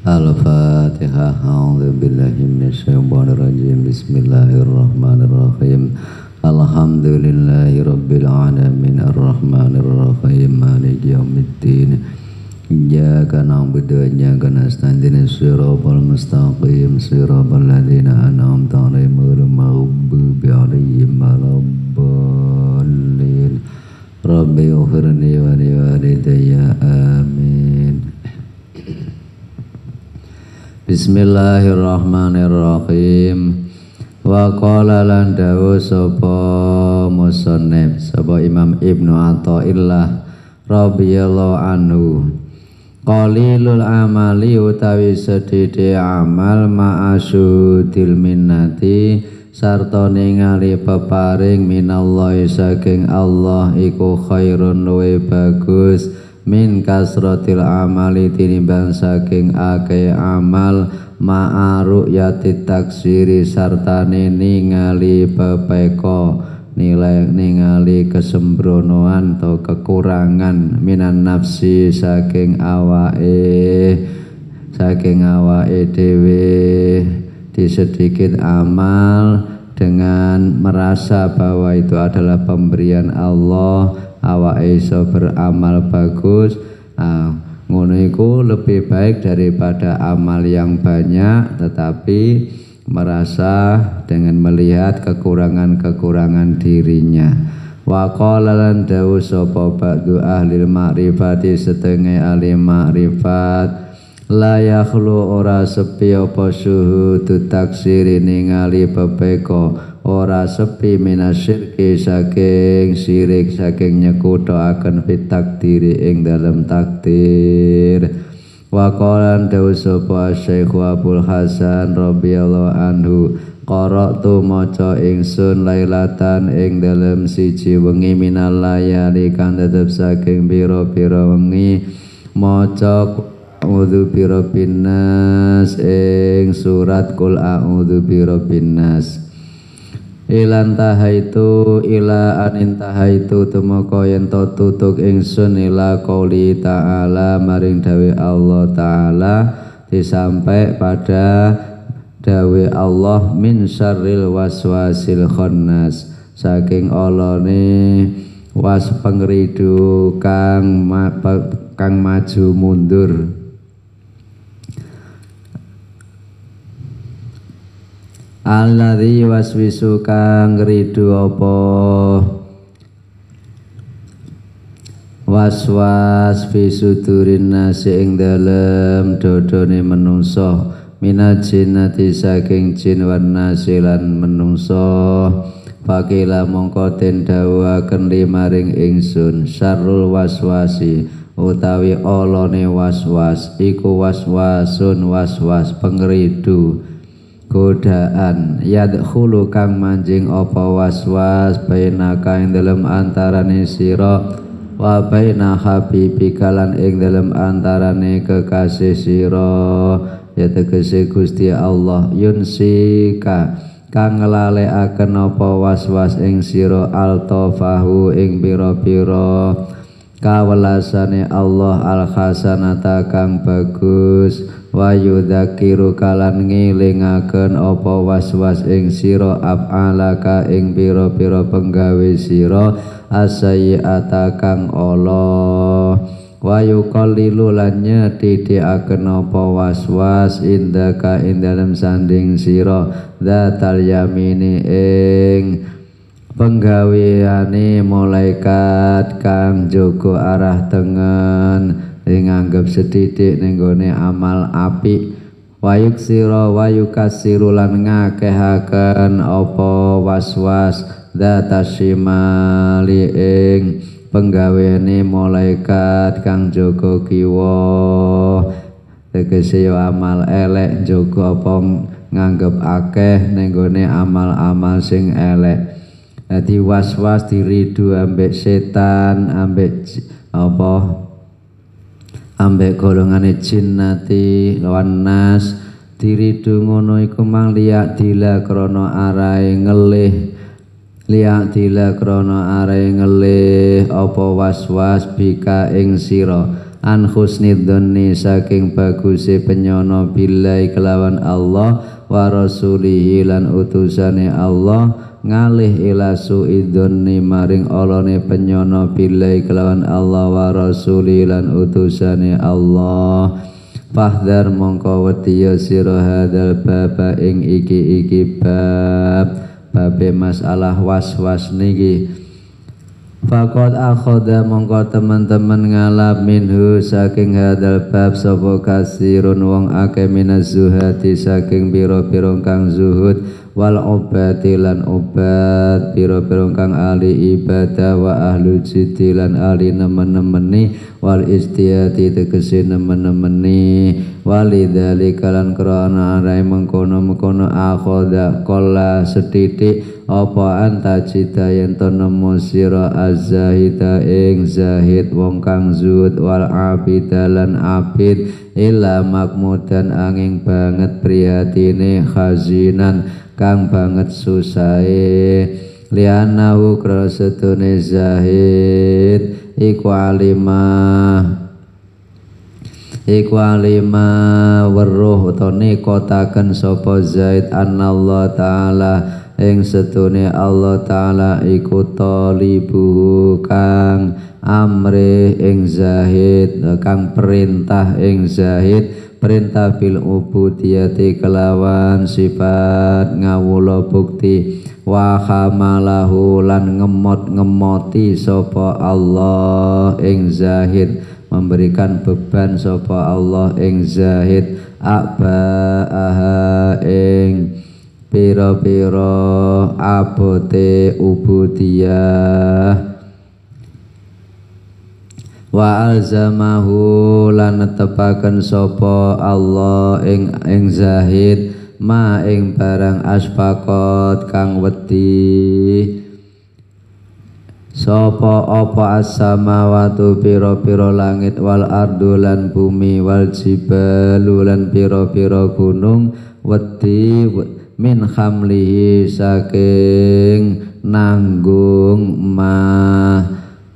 Al-Fatihah. A'udzubillahi minasyaitonirrajim. Bismillahirrahmanirrahim. Alhamdulillahi rabbil alamin arrahmanir rahim maliki yaumiddin. Iyyaka na'budu wa iyyaka nasta'in ihdinas siratal mustaqim siratal ladzina an'amta 'alaihim ghairil maghdubi 'alaihim waladdallin. Rabbi ighfirli wa li walidayya amin. Bismillahirrahmanirrahim. Wa qala lan dawu sapa musannif sapa Imam Ibnu Athaillah radhiyallahu anhu, qalilul amali utawi sedhithik amal ma'asyudil minnati sarta ningali peparing minallahi saking Allah iku khairun luwih bagus min kasratil amali tinimbang saking akeh amal ma'aru yati taksiri sartane ningali pepeko nilai ningali kesembronoan atau kekurangan minan nafsi saking awake dhewe di sedikit amal dengan merasa bahwa itu adalah pemberian Allah. Awake iso beramal bagus, ngono iku lebih baik daripada amal yang banyak tetapi merasa dengan melihat kekurangan-kekurangan dirinya. Wa qala lan dawu sapa ba'du ahli ma'rifati setengah ahli ma'rifat la yakhlu ora sepi apa syuhudu taksiri ningali pepeko ora sepi minasyirki saking syirik saking nyekuthaken fit takdiri ing dalem takdir. Wa qala dawu sapa Syekh Abdul Hasan radhiyallahu anhu, qara'tu maca ingsun lailatan ing dalem siji wengi minal layali kang tetep saking pira-pira wengi maca a'udzu birabbin nas ing surat Qul a'udzu birabbin nas. Ilan tahaitu ila anin tahaitu tumeka yen to tutuk ingsun ila qouli ta'ala maring dawe Allah ta'ala disampai pada dawe Allah min syarril waswasil khannas saking olone was pengridu kang maju mundur. Alladzi waswisu kang ngridu apa waswas fi sudurin nasi ing dalem dodone menungso minal jinnati saking jin wan nasi lan menungso. Fakila mongko den dawuhaken limaring ingsun syarrul waswasi utawi olone waswas iku waswasun waswas pengridu godaan yadkhulu kang manjing apa waswas bainaka ing dalem antarane sira wa baina habibika lan ing dalem antarane kekasih sira ya tegese Gusti Allah yunsika kang nglalekaken apa waswas ing sira altafahu ing pira-pira kawelasane Allah al-hasanata kang bagus wa yudzakiru kalan ngelingaken apa waswas ing sira af'alaka ing pira-pira penggawe sira asayyi'ata kang ala wa yuqallilu lan nyethithikaken apa waswas indaka ing dalem sanding sira dzatal yamini ing penggaweane malaikat kang jaga arah tengen nganggep sedidik ning gone amal apik wayuk sira wayukasiru lan ngakehaken apa waswas datasimali ing penggaweane malaikat kang jaga kiwa tegese amal elek jaga apa nganggep akeh ning gone amal-amal sing elek. Dadi waswas diridu ambek setan ambek apa ambek golongane jinnati wan nas diridu ngono iku mang liak dila krana arahe ngelih liak dila krana arahe ngelih apa waswas bika ing sira an husnidzanni saking baguse penyono billahi kelawan Allah wa rasulihi lan utusane Allah ngalih ila suidzanni maring olone penyono billahi kelawan Allah wa rasulihi lan utusane Allah. Fahdhar mongko wedi sira hadzal baba ing iki babe masalah was-was niki. Faqad akhadha mongko teman-teman ngalap minhu saking hadzal bab sapa kasirun wong akeh minaz zuhati saking pira-pira kang zuhud wal obati lan obat pira-pira kang ahli ibadah wa ahlu jiddi lan ahli nemen-nemeni wal istiyati tegese nemen-nemeni walidzalika lan krana arae mengkono-mengkono akhadha qalla setitik apa antajida yen to nemu sira az-zahida ing zahid wong kang zuhud wal abida lan abid ila makmudan angin banget priyatine khazinan kang banget susahe lianahu krasetune zahid iku alimah weruh utane kotaken sapa zaid anallah taala ing setune Allah taala iku talibu kang amre ing zahid kang perintah ing zahid perintah bil ubudiyati kelawan sifat ngawula bukti wa khamalahu lan ngemot-ngemoti sapa Allah ing zahid memberikan beban sapa Allah ing zahid abaaha ing pira-pira abote ubudiyah wa alzamahu lan netepaken sapa Allah ing zahid ma ing barang asfaqat kang wedi sapa apa as-samawati pira-pira langit wal ardu lan bumi wal jibalu lan pira-pira gunung wedi min hamlihi saking nanggung ma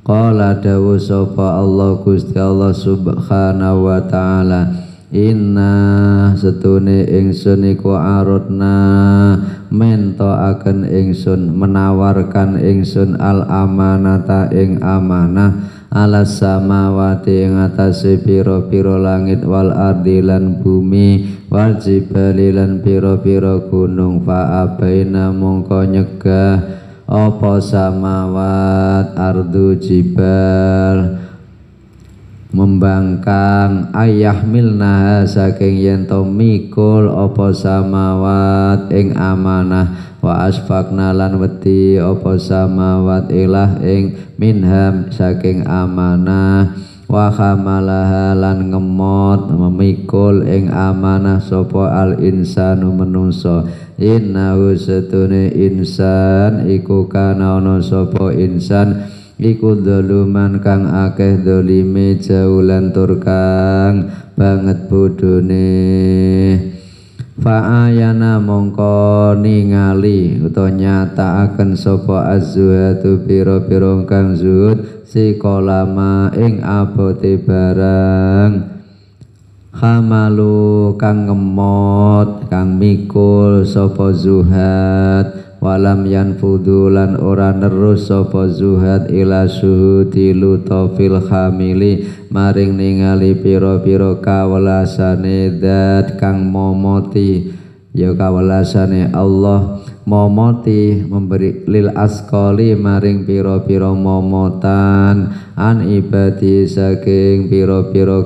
qala dawu sapa Allah Gusti Allah subhanahu wa ta'ala inna setune ingsun iku aradna mentoaken ingsun menawarkan ingsun al amanata ing amanah alas samawati ing atase pira-pira langit wal ardi lan bumi wal jibali lan pira-pira gunung fa abaina mongko nyegah apa samawat ardu jibal membangkang ayah milna saking yen to mikul apa samawat ing amanah wa asfaqna lan wedi apa samawat ilah ing minham saking amanah wa khamalaha lan ngemot memikul ing amanah sapa al insanu menungso innahu satune insan iku kana ana sapa insan iku zaluman kang akeh zalime jaulan tur kang banget bodone fa'ayana mongko ningali utawa nyatakaken sapa az-zuhadu pira-pira kang zuhud sikolama ing abote barang khamalu kang ngemot kang mikul sapa zuhad walam yanfudu lan ora nerus sapa zuhad ila suhudi lutafil hamili maring ningali pira-pira kawelasane zat kang momoti ya kawelasane Allah momoti memberi lil asqali maring pira-pira momotan an ibadi saking pira-pira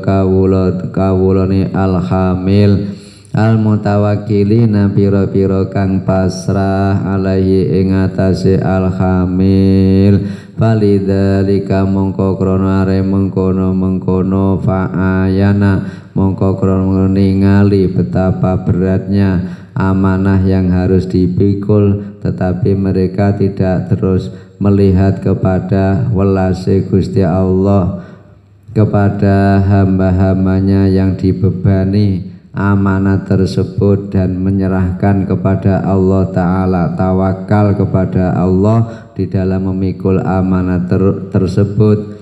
kawulane alhamil al mutawakkilina pira-pira kang pasrah alaihi ing atase al hamil falidzalika mongko krana are mengkono fa'ayana mongko krana ningali betapa beratnya amanah yang harus dipikul tetapi mereka tidak terus melihat kepada welase Gusti Allah kepada hamba-hambanya yang dibebani amanah tersebut dan menyerahkan kepada Allah Ta'ala tawakal kepada Allah di dalam memikul amanah tersebut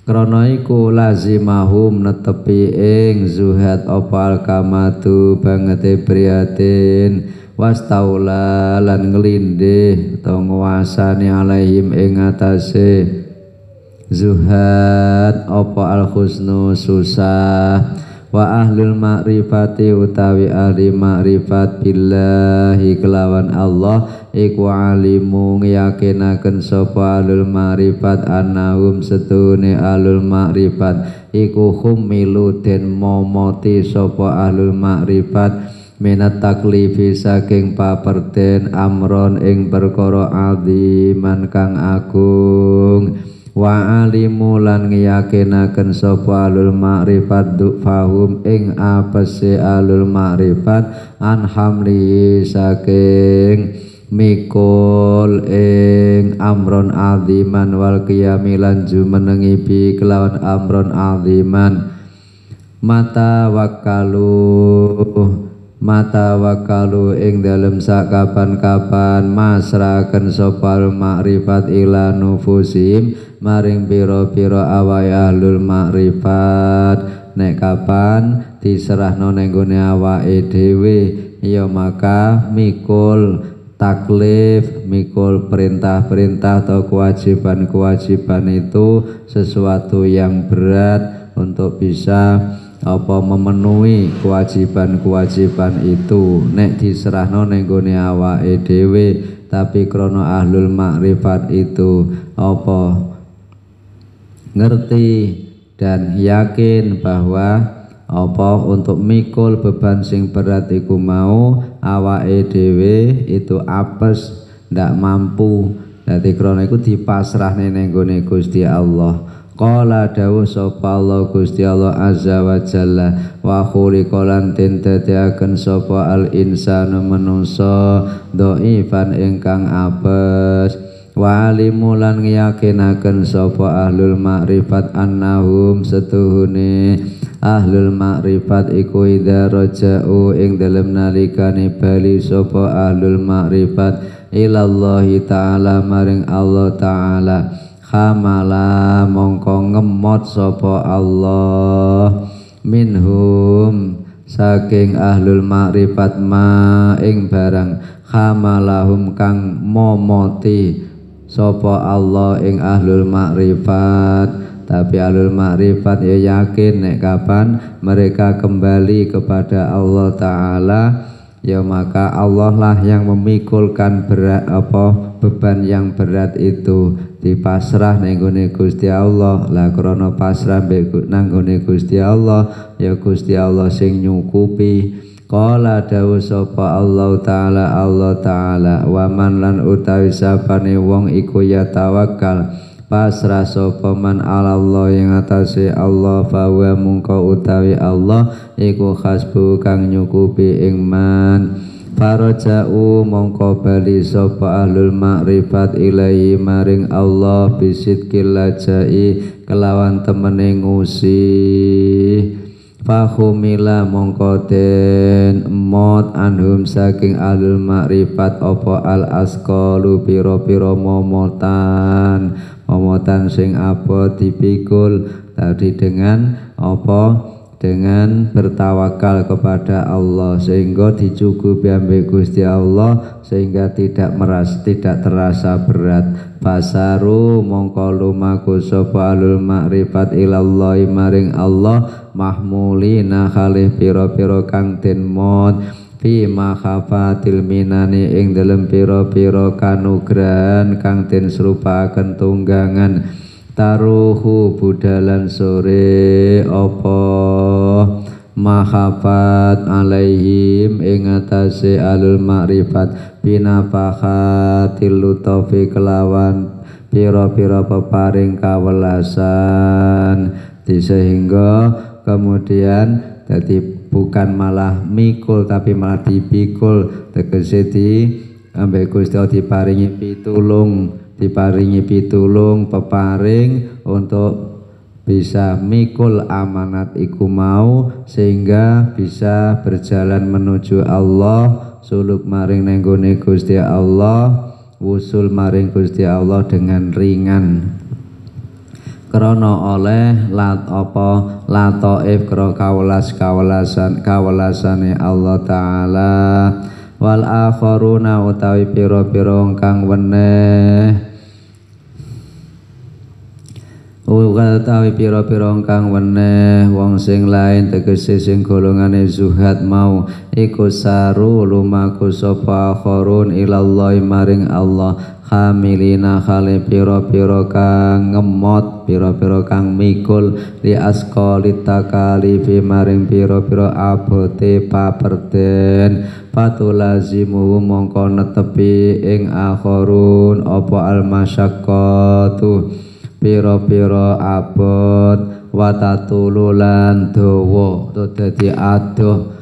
Krana iku lazimahum netepi ing zuhad apa alkamatu bangete priyatin wastaula lan nglindih utawa nguasani alaihim ing atase zuhad apa al-husnu susah wa ahlul ma'rifati utawi ahli ma'rifat billahi kelawan Allah iku alimu ngiyakinaken sapa ahlul ma'rifat annahum setune ahlul ma'rifat iku humilu den momoti sapa ahlul ma'rifat minat taklifi saking paperten amron ing perkara aziman kang agung wa alimu lan ngiyakinaken sapa alul ma'rifat fahum ing apese alul ma'rifat an hamli saking mikul ing amron aziman wal qiyamilan jumenengi bi kelawan amron aziman mata wakalu ing dalem sakapan-kapan masraken sopal makrifat ila nufusim maring pira-pira awake ahlul makrifat nek kapan diserahno ning gone awake dhewe ya maka mikul taklif mikul perintah-perintah atau kewajiban-kewajiban itu sesuatu yang berat untuk bisa memenuhi kewajiban-kewajiban itu nek diserahno ning gone awake dhewe tapi krana ahlul makrifat itu ngerti dan yakin bahwa untuk mikul beban sing berat iku mau awake dhewe itu apes ndak mampu dadi krana iku dipasrahne ning gone Gusti Allah. Qala dawuh sapa Allah Gusti Allah azza wa jalla wa khuliqalan den dadiaken sapa al insanu manungsa dhaifan ingkang apes wa alimulan ngiyakinaken sapa ahlul makrifat annahum setuhune ahlul makrifat iku idza raja'u ing dalem nalikane bali sapa ahlul makrifat ilallahi ta'ala maring Allah ta'ala hamala mongko ngemot sapa Allah minhum saking ahlul makrifat ma ing barang hamalahum kang momoti sapa Allah ing ahlul makrifat tapi ahlul makrifat ya yakin nek kapan mereka kembali kepada Allah Ta'ala ya maka Allah lah yang memikulkan berat beban yang berat itu dipasrah nang gone Gusti Allah lah krana pasrah nang gone Gusti Allah ya Gusti Allah sing nyukupi qala dawuh sapa Allah Ta'ala wa man lan utawi sapane wong iku ya tawakkal pasrah sapa man ala Allah yang atase Allah fa wa mungko utawi Allah iku hasbu kang nyukupi ing man faraja'u mongko bali sapa ahlul makrifat ilahi maring Allah bisidqil lajai kelawan temene ngusi fahumila mongko den emot anhum saking ahlul makrifat apa al asqalu pira-pira momotan sing apa dipikul tadi dengan dengan bertawakal kepada Allah sehingga dicukupi ambek Gusti Allah sehingga tidak terasa berat basaru mongko lumaku sapa alul makrifat ilallahi maring Allah mahmulina khalih pira-pira kang den mod fi makhafatil minani ing dalem pira-pira kanugrahan kang den serupaken tunggangan taruhu budalan sore apa mahafat alaihim ing atase alul makrifat binafahatil lutafi kelawan pira-pira peparing kawelasan sehingga kemudian jadi bukan malah mikul tapi malah dipikul tegese di ambek Gusti diparingi pitulung peparing untuk bisa mikul amanat iku mau sehingga bisa berjalan menuju Allah suluk maring nenggone Gusti Allah wusul maring Gusti Allah dengan ringan krana oleh lataif kawelasane Allah taala wal akharuna utawi pira-pira kang weneh utawi pira-pira kang weneh wong sing lain tegese sing golongane zuhad mau iku saru lumaku sapa akharun ilallahi maring Allah hamilina khale pira-pira kang ngemot pira-pira kang mikul li asqali takalifi maring pira-pira abote paperten patulazimu mongko netepi ing akharun apa almasyaqqatu pira-pira abot watatululan dawa dadi adoh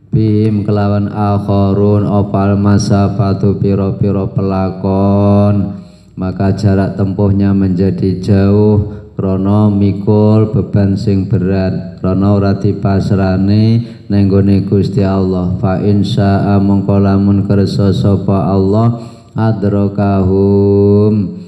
bim kelawan akharun opal masafatu piro-piro pelakon maka jarak tempuhnya menjadi jauh krono mikul beban sing berat krono ora dipasrane ning gone Gusti Allah fa insya mongko lamun kersa sapa Allah adrakahum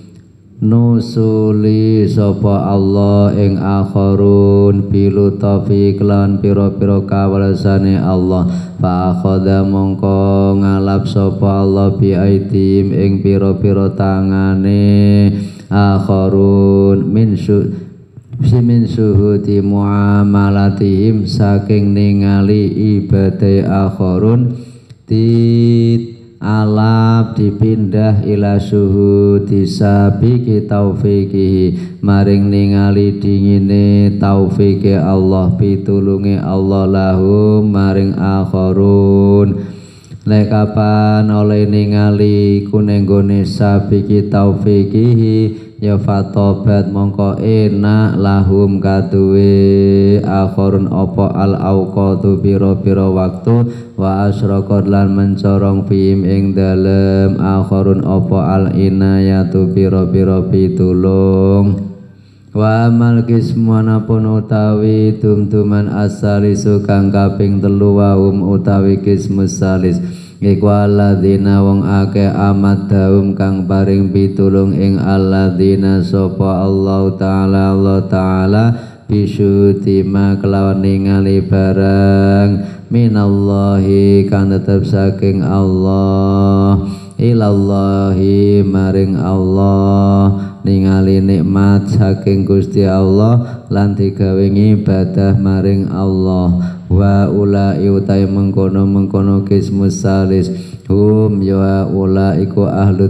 nusuli sapa Allah ing akharun bilutafi klan pira-pira kawelasane Allah fa akhadha mongko ngalap sapa Allah bi aidim ing pira-pira tangane akharun min suhuti muamalatihim saking ningali ibadah akharun alap dipindah ila suhudi sabiki taufiqihi maring ningali dingine taufike Allah pitulunge Allah lahum maring akharun lek kapan oleh ningali kunenggone sabiki taufiqihi ya fatobat mongko enak lahum kaduwe akharun apa al auqatu pira-pira waktu wa asyraqat lan mencorong fihim ing dalem akharun apa al inayatu pira-pira pitulung wa amal kismanapun utawi tumtuman asalisu kang kaping 3 wa utawi kismus salis iku alladzina wong akeh amat daum kang paring pitulung ing alladzina sapa Allah taala bisyuti ma kelawan ningali barang minallahi kang tetep saking Allah ilallahi maring Allah ningali nikmat saking Gusti Allah lan digawe ibadah maring Allah wa ulai utai mengkono kismus salis hum ya ulai iku ahli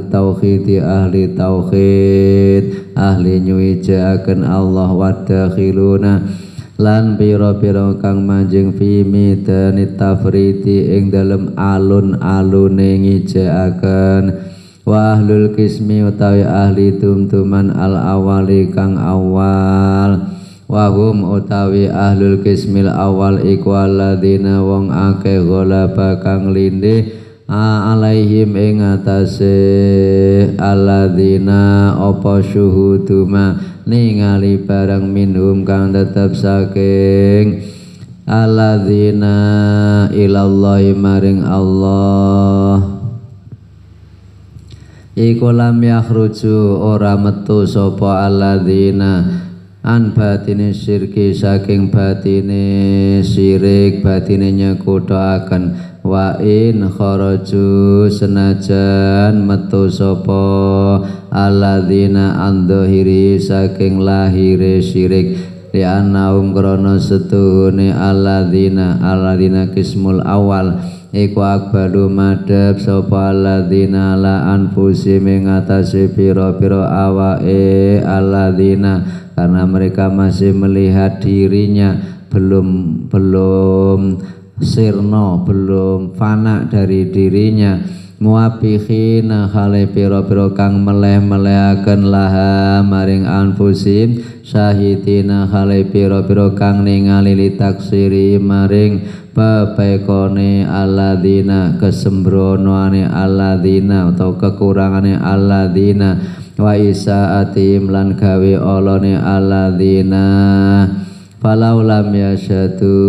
tauhid ahli nyuwijaaken Allah wadakhiluna lan pira-pira kang manjing fi midani tafriti ing dalem alun-alune ngijaaken wa ahlul kismi utawi ahli tumtuman al awali kang awal wahum utawi ahlul kismil awal iku alladzina wong akeh ghalaba kang lindih alaihim ing atase alladzina apa syuhuduma ningali barang minhum kang tetep saking alladzina ilallahi maring Allah iku lam yakhruju ora metu sapa alladzina an batine syirki saking batine syirik batine nyekuthaken wa in kharaju senajan metu sapa alladzina an dhahiri saking lahire syirik li annaum krana setuhune alladzina kismul awal iku akbalu madhab sapa alladzina la anfusim ing atase pira-pira awake alladzina karena mereka masih melihat dirinya belum sirna belum fana dari dirinya muabikhina khale pira-pira kang meleh-melehaken laha maring anfusim syahidina khale pira-pira kang ningali litaksiri maring pepekone alladzina kesembronoane alladzina atau kekurangane alladzina wa isaatim lan gawe olone alladzina falau lam yasyadu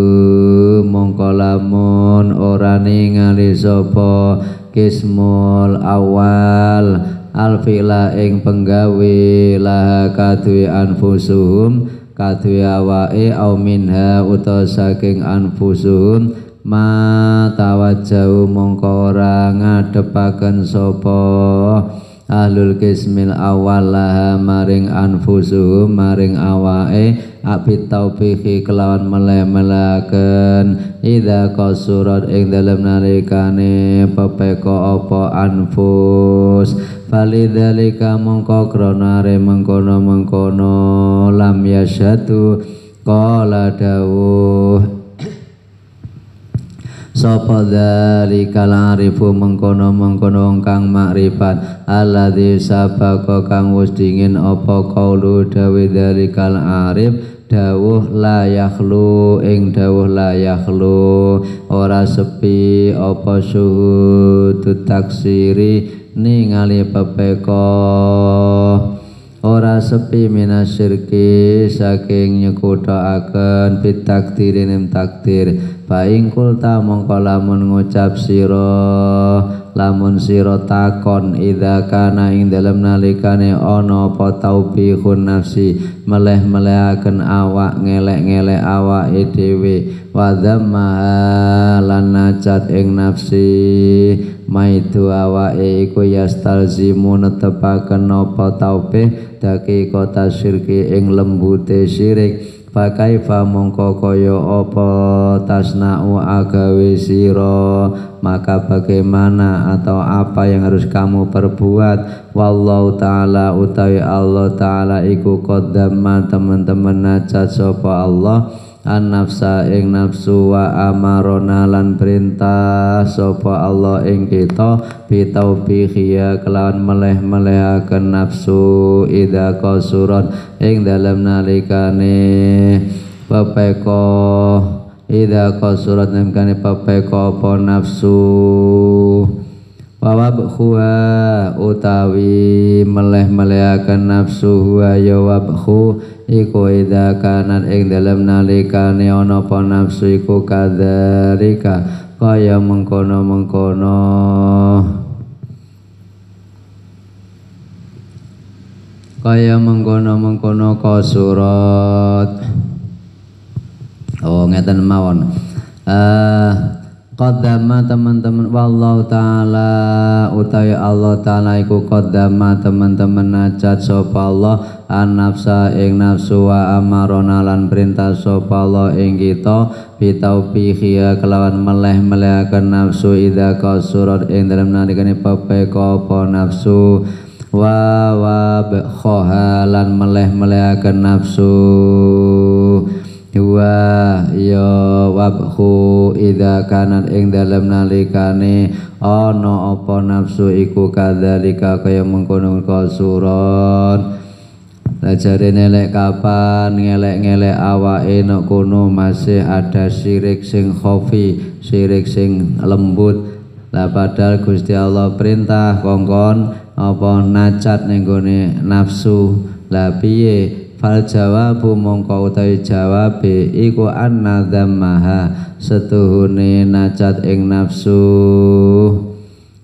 mongko lamun ora ningali sapa kismul awal alfila ing penggawe laha kadue anfusuhum kadue awake au minha utawa saking anfusuhum ma tawajjau mongko ora ngadepaken sapa ahlul qismil awal laha maring anfusuhum maring awake abit taufiqi kelawan meleh-melehaken idza qasurat ing dalem nalikane pepeka apa anfus falidzalika mongko krana are mengkono-mengkono lam yasyatu qala dawuh sapa dzalikal arifu mengkono-mengkono kang makrifat alladzi sabaka kang wis dingin apa qaulu dawe dzalikal arif dawuh la yakhlu ing dawuh la yakhlu ora sepi apa syuhud taksiri ningali pepeka ora sepi minasyirki saking nyekuthaken pitakdirin takdir fa ing kulta mongko lamun ngucap sira lamun sira takon idza kana ing dalem nalikane ana apa taubihun nafsi meleh-melehaken awak ngelek-ngelek awake dhewe wa dzamma lan nacat ing nafsi maitu awake iku yastalzimu netepaken apa taubih daki kota syirki ing lembute syirik pakaifa mongko kaya apa tasna'u agawe sira maka bagaimana atau apa yang harus kamu perbuat wallahu ta'ala utawi Allah ta'ala iku qaddama teman-teman nacat sapa Allah an-nafsa ing nafsu wa amarona lan perintah sapa Allah ing kita bitaubihiya kelawan meleh-melehaken nafsu idza qasurat ing dalem nalikane pepeka idza qasurat nalikane pepeka apa nafsu wabkhuwa utawi meleh-melehaken nafsu huwa ya wabkhu iku idza kanat ing dalem nalikane ana apa nafsu iku kadzalika kaya mengkono-mengkono kasurat oh ngeten mawon qaddama teman-teman wallahu ta'ala utawi Allah ta'ala iku qaddama teman-teman nacat sapa Allah an-nafsa ing nafsu wa amarona lan perintah sapa Allah ing kita bitaubihiya kelawan meleh-melehaken nafsu idza qasurat ing dalem nalikane pepeka apa nafsu wa bekhoha lan meleh-melehaken nafsu wa ya wabhu idza kanat ing dalem nalikane ana apa nafsu iku kadzalika kaya mengkono kasurat lajarene lek kapan ngelek-ngelek awake nek kono masih ada syirik sing khafi syirik sing lembut lah padahal Gusti Allah perintah kongkon apa nacat ning gone nafsu lah piye fal jawabu mongko utawi jawabe iku anna dzammaha setuhune nacat ing nafsu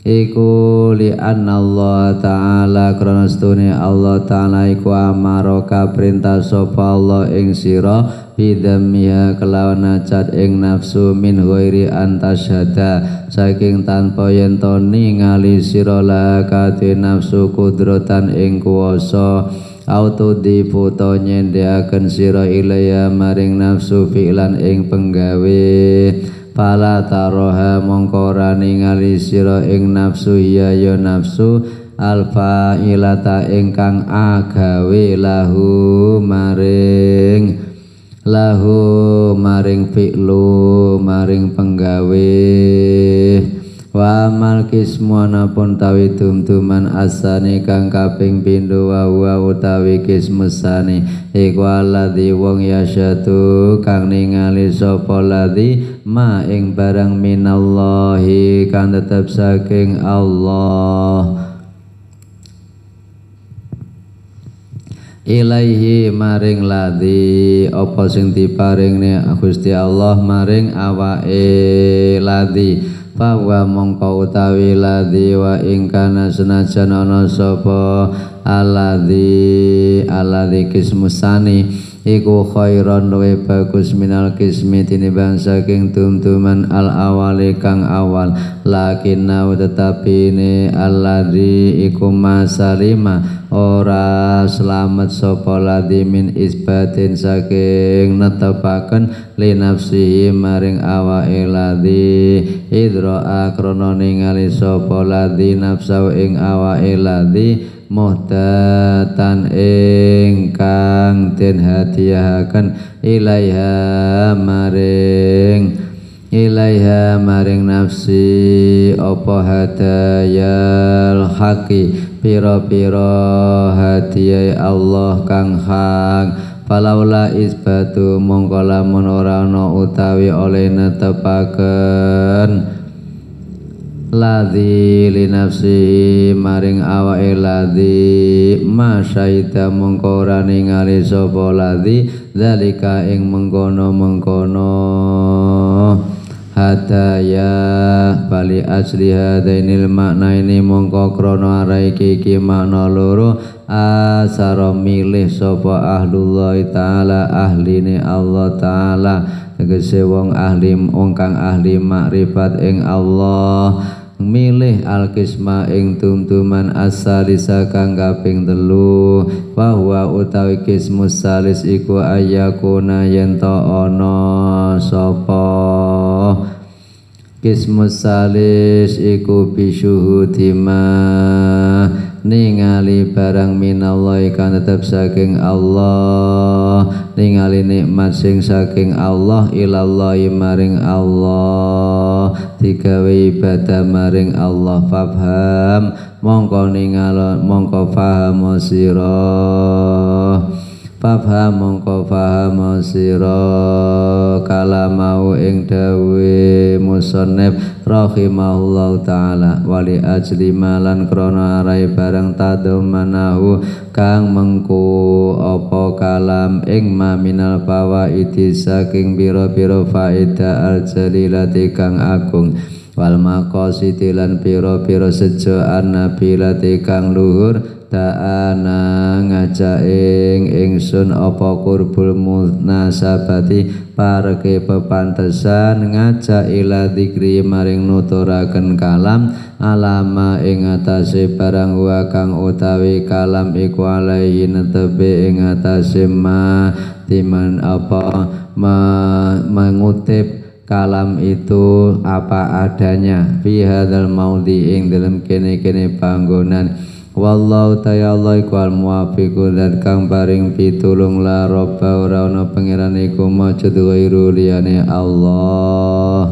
iku li anna Allah ta'ala krana setune Allah ta'ala iku amaraka perintah sapa Allah ing sira bidammiha kelawan nacat ing nafsu min ghairi antasyada saking tanpa yen to ningali sira la kate nafsu kudratan ing kuwasa auto difoto nyendeaken sira ilaya maring nafsu fi'lan ing penggawe pala taroha mongko ora ningali sira ing nafsu ya nafsu alfa ilata ingkang agawe lahu maring fi'lu maring penggawe wa amal kismuana pun tawi tum-tuman asani kang kaping pindho wa utawi kismusani iku alladzi wong yasyatu kang ningali sapa ladzi ma ing barang minallahi kang tetep saking Allah ilaihi maring ladzi apa sing diparingne Gusti Allah maring awake ladzi Fawa mongko utawi ladzi wa ingkana senajan ana sapa alladzi kismusani iku khairon luwih bagus minal kismi tinimbang saking tumtuman al awali kang awal lakinna tetapi ne alladzi iku masalima ora selamat sapa ladzi min isbatin saking netepaken li nafsihi maring awake ladzi idra krana ningali sapa ladzi nafsu ing awake ladzi muhtatan ingkang den hadiahaken ilaiha maring nafsi apa hadayal haqi pira-pira hadiah Allah kang hak falaula isbatu mongko lamun ora ana utawi oleh netepaken ladzi li nafsihi maring awake ladzi masyaita mongko ora ningali sapa ladzi zalika ing mengkono hadaya bali asli hadainil makna ini mongko krana arai iki makna loro asara milih sapa ahlullah taala ahline Allah taala tegese wong kang ahli makrifat ing Allah milih al-qisma ing tumtuman as-salisa kang kaping 3 bahwa utawi qismus salis iku ayakuna yen ta ana sapa qismus salis iku bisyuhudima ningali barang minallahi kang tetep saking Allah ningali nikmat sing saking Allah ilallahi maring Allah digawe ibadah maring Allah fafham mongko ningalon mongko paham sira kalamau ing dawe musannif rahimahullahu taala wali ajli malan krana arai barang tadamanahu kang mengku apa kalam ing maminal fawaidi saking pira-pira faedah al-jalilati kang agung wal maqasidi lan pira-pira sejaan nabilati kang luhur ta'ana ngajak ingsun apa qurbul munasabati pareke pepantesan ngajak ila dzikri maring nuturaken kalam alama ing atase barang wa kang utawi kalam iku alaihi netebe ing atase ma timan apa mengutip kalam itu apa adanya fi hadzal maudhi ing dalem kene-kene panggonan wallahu ta'ala iku al-muwaffiqu dan kang paring pitulung la robba ora ana pangeran iku majud ghairu liyane Allah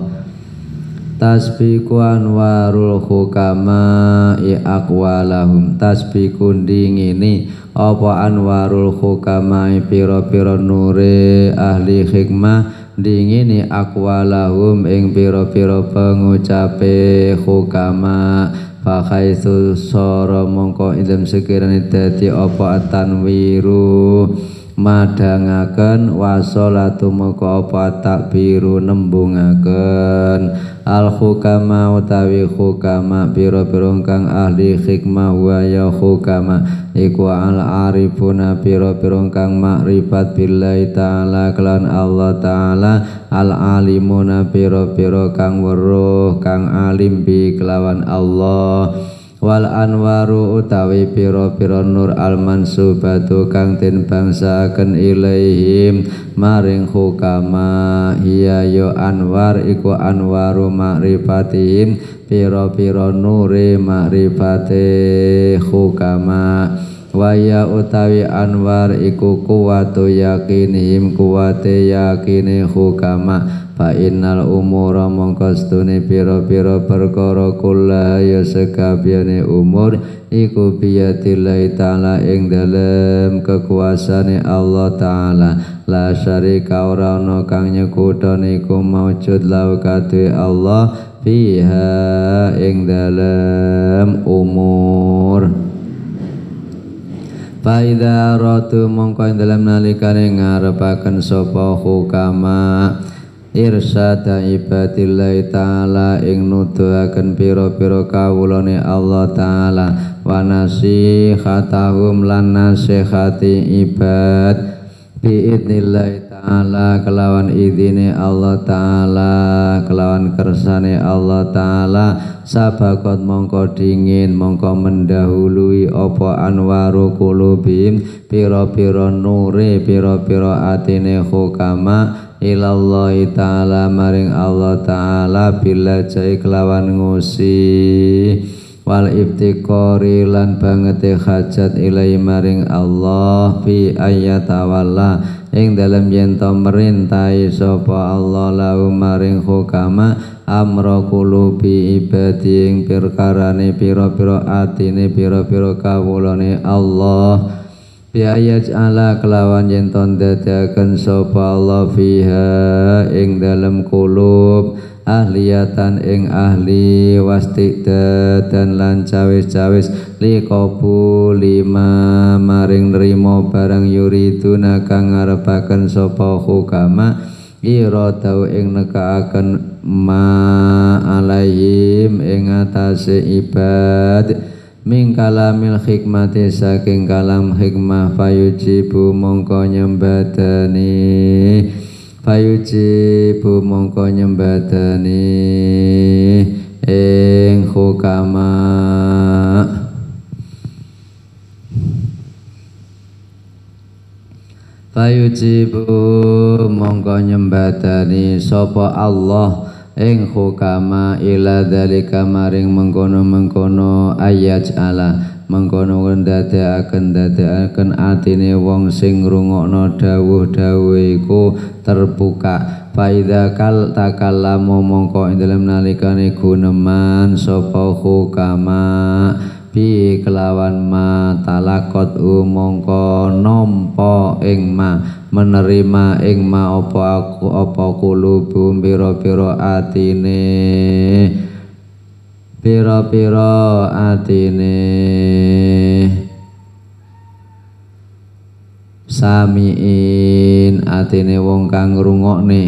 tasbiqu anwarul hukama aqwalahum tasbiqu dingini apa anwarul hukama pira-pira nure ahli hikmah dingini aqwalahum ing pira-pira pengucape hukama fakhaitu soro mongko idem sekirane dadi apa tanwiru madangaken wasolatu mongko apa takbiru nembungaken al hukama utawi hukama pira-pira kang ahli hikmah wa ya hukama iku al arifuna pira-pira kang makrifat billahi taala kelan Allah taala al alimuna pira-pira kang weruh kang alim bi kelawan Allah wal anwaru utawi pira-pira nur al mansubatu kang den bangsaaken ilaihim maring hukama iya yo anwar iku anwaru ma'rifatihim pira-pira nure ma'rifate hukama waya utawi anwar iku kuwatu yakinihim kuwate yakine hukama fa innal umura mongko stune pira-pira perkara kula ya sekabehane umur iku biyadillahi taala ing dalem kekuasaane Allah taala la syarika ora ana kang nyekutane iku maujud lau kadhe Allah fiha ing dalem umur faida ratu mongko ing dalem nalikane ngarepaken sapa hukama irsada ibadillahi ta'ala ing nuduhaken pira-pira kawulane Allah ta'ala wa nasihatahum lan nasihati ibad biidnillahi ta'ala kelawan idine Allah ta'ala kelawan kersane Allah ta'ala sabakot mongko dingin mongko mendahului apa anwaru kulubim pira-pira nure pira-pira atine hukama ilallahi ta'ala maring Allah ta'ala bila jai kelawan ngusi wal ibtiqori lan bangete hajat ilai maring Allah fi ayatawalla ing dalem yen to merintahi sapa Allah lahu maring hukama amra qulubi ibadi ing perkarane pira-pira atine pira-pira kawulane Allah biayat ala kelawan yen to ndadekaken sapa Allah fiha ing dalem kulub ahliyatan ing ahli wastiqdadan lan cawis-cawis liqabul lima maring nrimo barang yuriduna kang ngarepaken sapa hukama iradau ing nekaaken ma alaihim ing atase ibad min kalamil hikmati saking kalam hikmah fayujibu mongko nyembadani fayujibu mongko nyembadani ing hukama fayujibu mongko nyembadani sapa Allah ing hukama ila dalika maring mengkono-mengkono ayat ala mengkono ndadekaken atine wong sing ngrungokno dawuh-dawuh iku terbuka faidza kal takallamu mongko ing dalem nalikane guneman sapa hukama bi kelawan ma talakot mongko nampa ing ma menerima ing ma apa kulubu pira-pira atine pira-pira atine samiin atine wong kang ngrungokne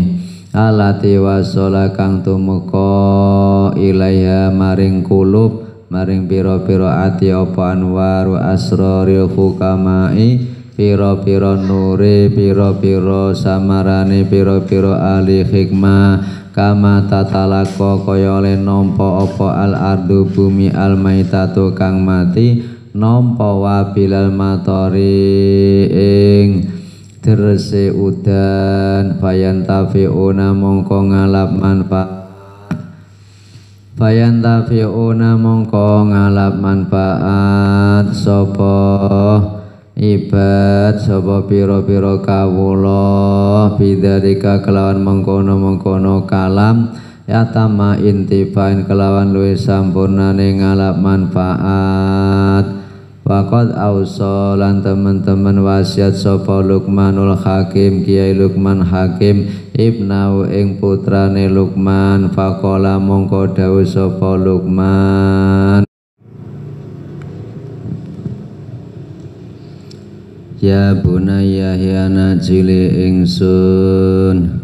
alati wasala kang tumeka ilaiha maring kulub maring pira-pira ati apa anwaru asraril hukamai pira-pira nure pira-pira samarane pira-pira ahli hikmah kama tatalako kaya oleh nampa apa al ardu bumi al maitatu kang mati nampa wabilal matori ing derese udan fayantafiuna mongko ngalap manfaat fayantafiuna mongko ngalap manfaat sapa ibad sapa pira-pira kawula bidzalika kelawan mengkono-mengkono kalam yatama intifain kelawan luwih sampurnane ngalap manfaat waqad ausolan teman-teman wasiat sapa Luqmanul Hakim Kiai Luqman Hakim ibnau ing putrane Luqman faqala mongko dawuh sapa Luqman ya bunayya ya najili ingsun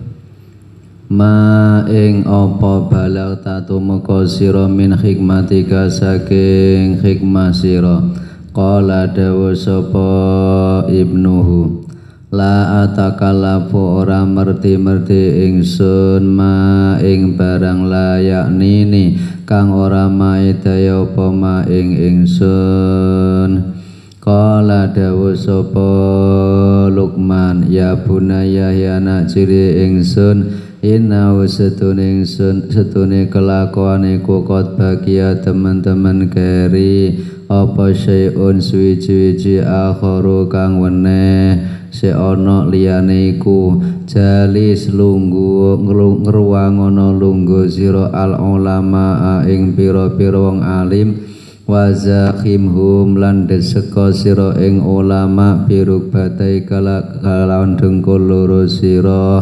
ma ing apa balau tatu meka sira min hikmatika saking hikmah sira qala dawu sapa ibnuhu la atakallafu ora merti-merti ingsun ma ing barang layak nini kang ora maedaya apa ma ing ingsun qala dawu sapa Luqman ya bunayya ya anak ciri ingsun inau setune ingsun setune kelakuan iku kot bagia teman-teman keri apa syai'un suwi-wiji akharu kang weneh se ana liyane iku jalis lungguh ngruwangono lungguh sira al ulama ing pira-pira wong alim wazakhimhum lan deseka sira ing ulama biruk batai kalawan dengkul loro sira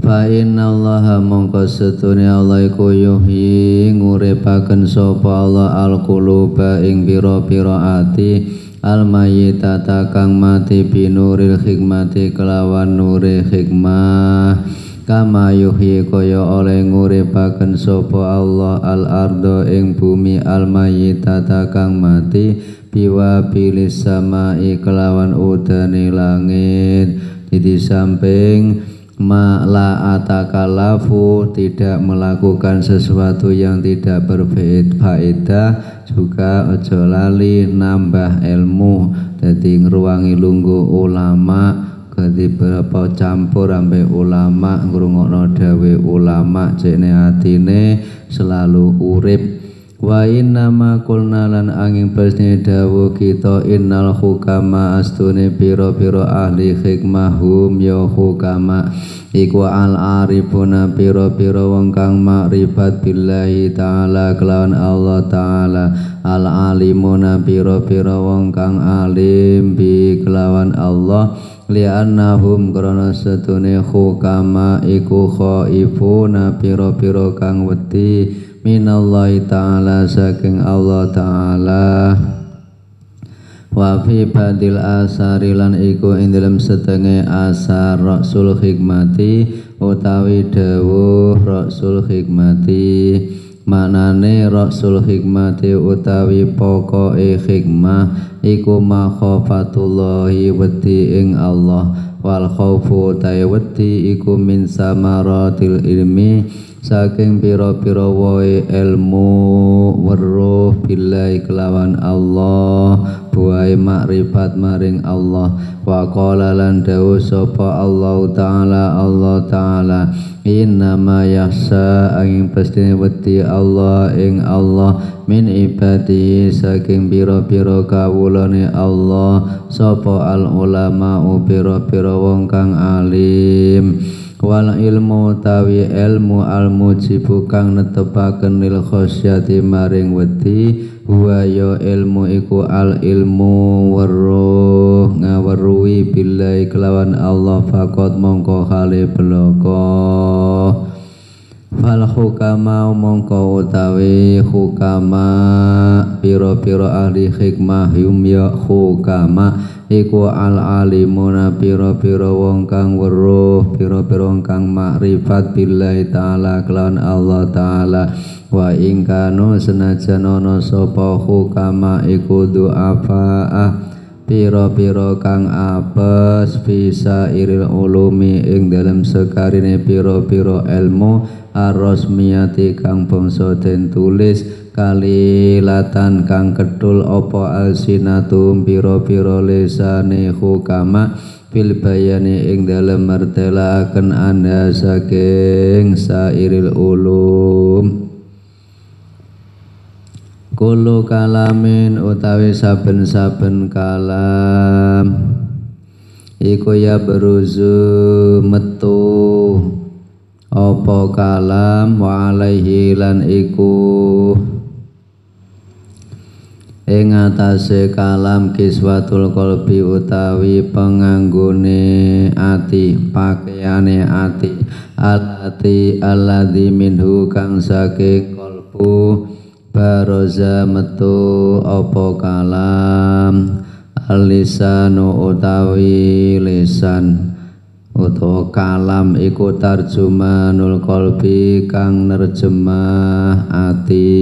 fa innallaha mongko setune Allah iku yuhyi nguripaken sapa Allah al quluba ing pira-pira ati al mayyitata kang mati binuril hikmati kelawan nuri hikmah kama yuhyi kaya oleh nguripaken sapa Allah al ardo ing bumi al mayyitata kang mati biwa bilis samai kelawan udane langit. Di samping la atakalafu tidak melakukan sesuatu yang tidak berfaedah juga ojo lali nambah ilmu. Jadi ngruwangi lungguh ulama ganti berapa campur sampai ulama ngrungokno dawe ulama jene atine selalu urip. Wa inna ma qulna lan angin pesne dawuh kita innal hukama astune pira-pira ahli hikmah hum ya hukama iku al arifuna pira-pira wong kang makrifat billahi taala kelawan Allah taala al alimuna pira-pira wong kang alim bi kelawan Allah li'annahum krana setune hukama iku khaifuna pira-pira kang wedi minallahi ta'ala saking Allah ta'ala wa fi badil asari lan iku ing dalem setenge asar Rasul hikmati utawi dawuh Rasul hikmati maknane Rasul hikmati utawi pokoke hikmah iku makhafatullahi wedi ing Allah wal khaufu ta wedi iku min samaratil ilmi saking pira-pira wae ilmu weruh billahi kelawan Allah buahe makrifat maring Allah wa qala lan dawuh sapa Allah taala innama yahsa angin pastine wedi Allah ing Allah min ibadi saking pira-pira kawulane Allah sapa al ulama pira-pira wong kang alim wal ilmu tawi ilmu al mujibu kang netepaken lil khosyati maring wedi huwa ya ilmu iku al ilmu weruh ngaweruhi billahi kelawan Allah faqat mongko hale belaka fal hukama mongko utawi hukama pira-pira ahli hikmah hum ya hukama iku al alimuna pira-pira wong kang weruh pira-pira wong kang makrifat billahi taala kelawan Allah taala wa ing kanu senajan ana sapa hukama iku du'afa pira-pira kang apes bisa iril ulumi ing dalem sekarine pira-pira ilmu ar-rasmiyati kang bangsa den tulis kalilatan kang kedul apa alsinatum pira-pira lisane hukama fil bayani ing dalem martelaaken anda saking sairil ulum kulo kalamin utawi saben-saben kalam iku ya beruzu metu apa kalam wa alaihi lan iku ing atase kalam kiswatul qalbi utawi penganggone ati pakaiane ati alladzi minhu kang saking qalbu baroza metu apa kalam alisanu utawi lisan utawa kalam iku tarjumanul qalbi kang nerjemah ati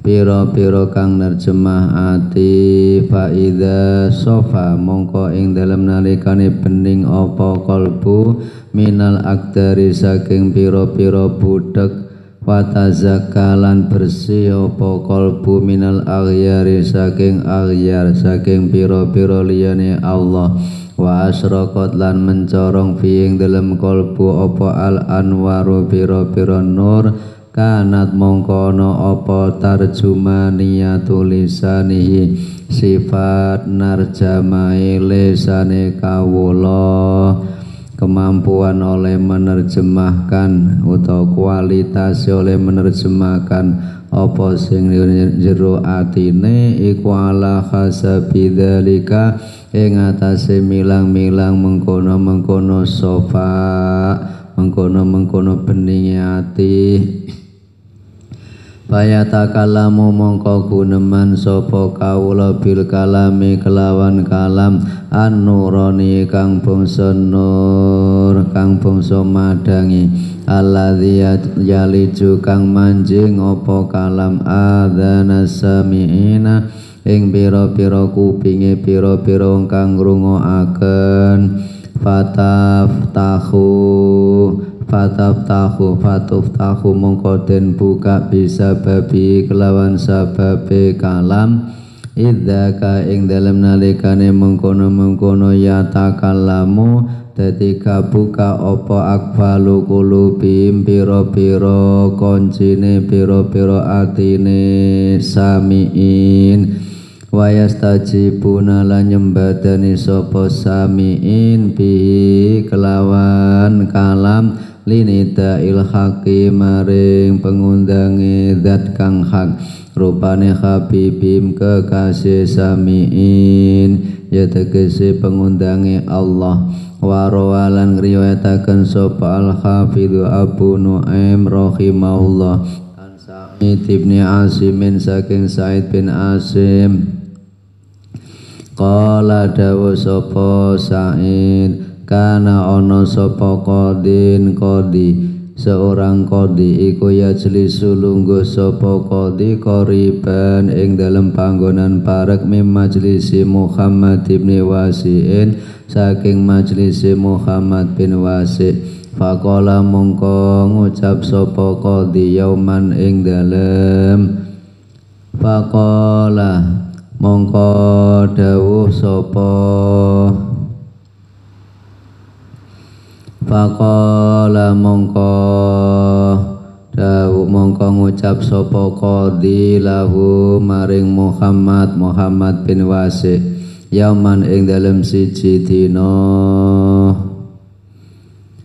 pira-pira kang nerjemah ati faida sofa mongko ing dalem nalikane bening apa kalbu minal akdari saking pira-pira budhek watazakalan bersih apa kalbu minal aghyari saking aghyar saking pira-pira liyane Allah wa asraqat lan mencorong fi ing dalem kalbu apa al anwaru pira-pira nur kanat mongkono apa tarjumania tulisanihi sifat narjamai lesane kawula kemampuan oleh menerjemahkan atau kualitas oleh menerjemahkan apa sing jero atine iku ala hasabidzalika ing atase milang-milang mengkono-mengkono sofa mengkono-mengkono beninge ati Fayatakallamu mongko guneman sapa kawula bil kalami kelawan kalam an-nurani kang bangsa nur kang bangsa madangi alladzi yaliju kang manjing apa kalam adzana samiina ing pira-pira kupinge pira-pira kang ngrungokaken fataftahu mongko den buka bisa babi kelawan sababe kalam idzaka ing dalem nalikane mengkono-mengkono ya takallamu dadi kabuka apa akfalu kulubim pira-pira koncine pira-pira atine samiin wayastajibuna lan nyembadani sapa samiin bi kelawan kalam linida ilhaqi maring pengundangi zat kang hak rupane habibim kekasih samiin ya tegese pengundangi Allah warawalan riwayataken sapa al-hafidhu Abu Nu'aim rahimahullah an Sa'id bin Asimin saking Sa'id bin Asim qala dawu sapa Sa'id kana ana sapa qadin qadi seorang qadi iku yajlisu lungguh sapa qadi qoriban ing dalem panggonan parek mim majlisi Muhammad bin Wasi'in saking majlisi Muhammad bin Wasi' faqala mongko ngucap sapa qadi yauman ing dalem faqala mongko dawuh sapa faqala mongko ngucap sapa qadi lahu maring Muhammad bin Wasi' yauman ing dalem siji dina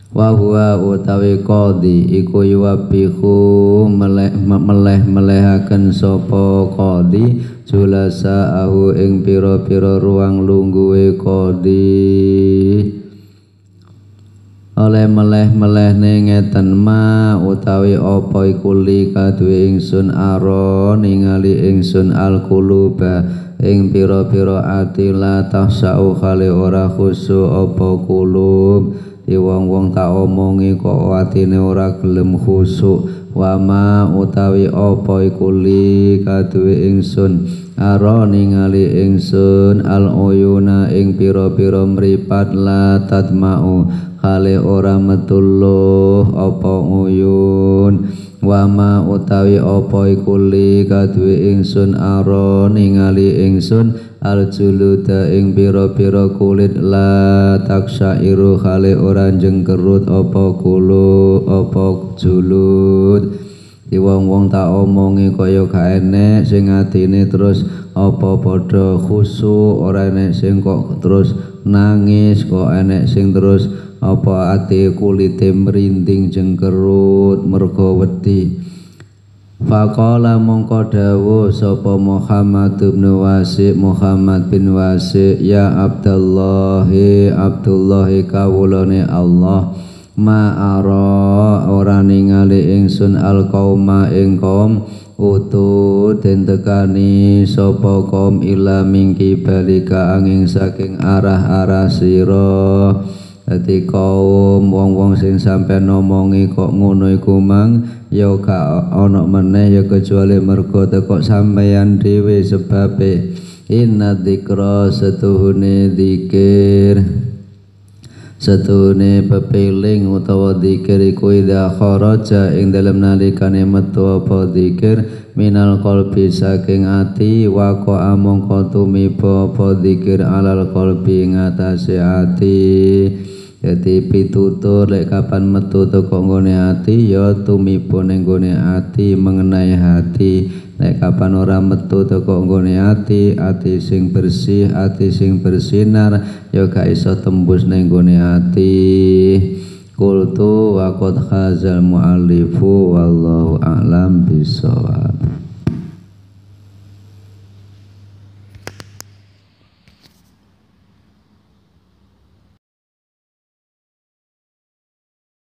wa huwa utawi qadi iku yuwabihu melehaken sapa qadi julasaahu ing pira-pira ruang lungguhe qadi oleh meleh-melehne ngeten ma utawi apa iku li kaduwe ingsun aro ningali ingsun al-quluba ing pira-pira ati la tahsau khali ora khusu apa kulub di wong-wong tak omongi kok atine ora gelem khusuk wama utawi apa iku li kaduwe ingsun aro ningali ingsun al-uyuna ing pira-pira mripat la tatma'u khali ora metulluh apa uyun wama utawi apa iku li kaduwe ingsun aro ningali ingsun al-juluda ing pira-pira kulit la taksairu khali ora jengkerut apa kulo apa julud di wong-wong tak omongi kaya gak enek sing atine terus apa padha khusuk ora enek sing kok terus nangis kok enek sing terus apa ati kulite merinding jengkerut mergo wedi faqala mongko dawuh sapa Muhammad bin Wasi' ya Abdullahi kawulane Allah ma'ara ora ningali ingsun al-qauma ing kaum utu den tekani sapa kaum ila mingki balika angin saking arah-arah sira dadi kaum wong-wong sing sampeyan omongi kok ngono iku mang ya gak ana meneh ya kecuali mergo teko sampeyan dhewe sebabe inna dzikra setuhune dzikir setuhune pepeling utawa dzikir iku idza kharaja ing dalem nalikane metu apa dzikir minal qalbi saking ati waqa mongko tumiba apa dzikir alal qalbi ngatasé ati. Jadi pitutur lek kapan metu teko nggone ati ya tumiba ning nggone ati mengenai hati. Lek kapan ora metu teko nggone ati sing bersih, ati sing bersinar ya gak iso tembus ning nggone ati. Qultu wa qad khazal muallifu wallahu a'lam bissawab.